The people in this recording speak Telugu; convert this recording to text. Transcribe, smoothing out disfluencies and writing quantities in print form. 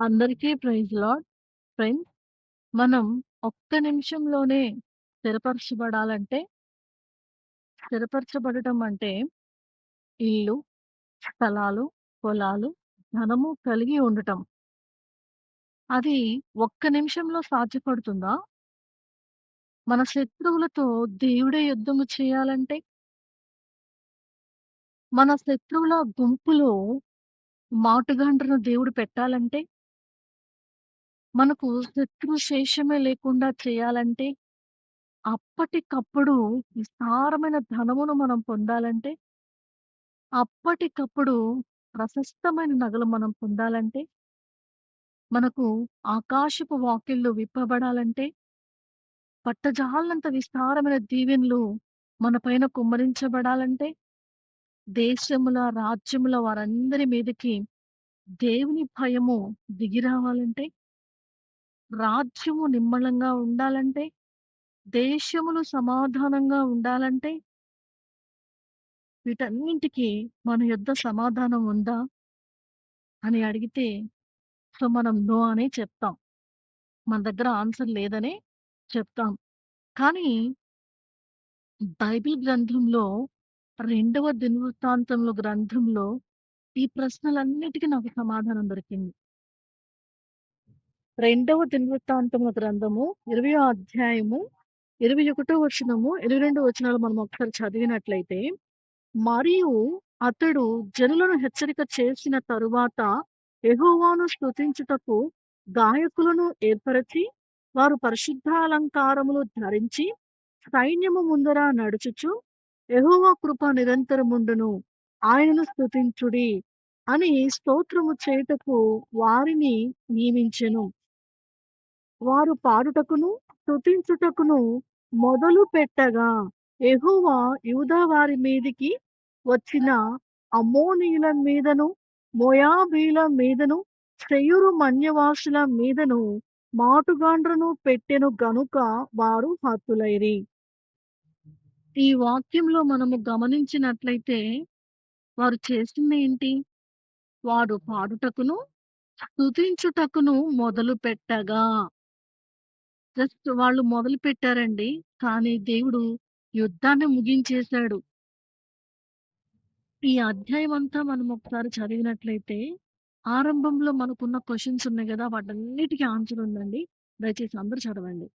అందరికీ ప్రైజ్ లార్డ్. ఫ్రెండ్స్, మనం ఒక్క నిమిషంలోనే స్థిరపరచబడాలంటే, స్థిరపరచబడటం అంటే ఇల్లు, స్థలాలు, పొలాలు, ధనము కలిగి ఉండటం. అది ఒక్క నిమిషంలో సాధ్యపడుతుందా? మన శత్రువులతో దేవుడే యుద్ధము చేయాలంటే, మన శత్రువుల గుంపులో మాటుగాండ్రను దేవుడు పెట్టాలంటే, మనకు శత్రు శేషమే లేకుండా చేయాలంటే, అప్పటికప్పుడు విస్తారమైన ధనమును మనం పొందాలంటే, అప్పటికప్పుడు ప్రశస్తమైన నగలు మనం పొందాలంటే, మనకు ఆకాశపు వాకిళ్ళు విప్పబడాలంటే, పట్టజాలనంత విస్తారమైన దీవెనలు మన పైన కుమ్మరించబడాలంటే, దేశముల, రాజ్యముల వారందరి మీదకి దేవుని భయము దిగిరావాలంటే, రాజ్యము నిమ్మళంగా ఉండాలంటే, దేశములు సమాధానంగా ఉండాలంటే, వీటన్నింటికి మన యొద్ద సమాధానం ఉందా అని అడిగితే, సో, మనం నో అనే చెప్తాం. మన దగ్గర ఆన్సర్ లేదనే చెప్తాం. కానీ బైబిల్ గ్రంథంలో 2వ దినవృత్తాంతంలో గ్రంథంలో ఈ ప్రశ్నలన్నిటికి నాకు సమాధానం దొరికింది. 2వ దినవృత్తాంతముల గ్రంథము 20వ అధ్యాయము 21 వచనము, 22 వచనాలు మనం ఒకసారి చదివినట్లయితే, మరియు అతడు జనులను హెచ్చరిక చేసిన తరువాత యెహోవాను స్తుతించుటకు గాయకులను ఏర్పరచి, వారు పరిశుద్ధాలంకారములు ధరించి సైన్యము ముందర నడుచుచు, యెహోవా కృప నిరంతరముండును, ఆయనను స్తుతించుడి అని స్తోత్రము చేయుటకు వారిని నియమించెను. వారు పాడుటకును, స్తుతించుటకును మొదలు పెట్టగా, యెహోవా యూదా వారి మీదికి వచ్చిన అమ్మోనీయుల మీదను, మోయాబీయుల మీదను, సెయీరు మన్యవాసుల మీదను మాటుగాండ్రను పెట్టెను గనుక వారు హతులైరి. ఈ వాక్యంలో మనము గమనించినట్లయితే, వారు చేసిందేంటి? వారు పాడుటకును, స్తుతించుటకును మొదలుపెట్టగా. జస్ట్ వాళ్ళు మొదలుపెట్టారండి. కానీ దేవుడు యుద్ధాన్ని ముగించేశాడు. ఈ అధ్యాయం అంతా మనం ఒకసారి చదివినట్లయితే, ఆరంభంలో మనకున్న క్వెషన్స్ ఉన్నాయి గదా! వాటన్నిటికి ఆన్సర్ ఉందండి. దయచేసి అందరూ చదవండి.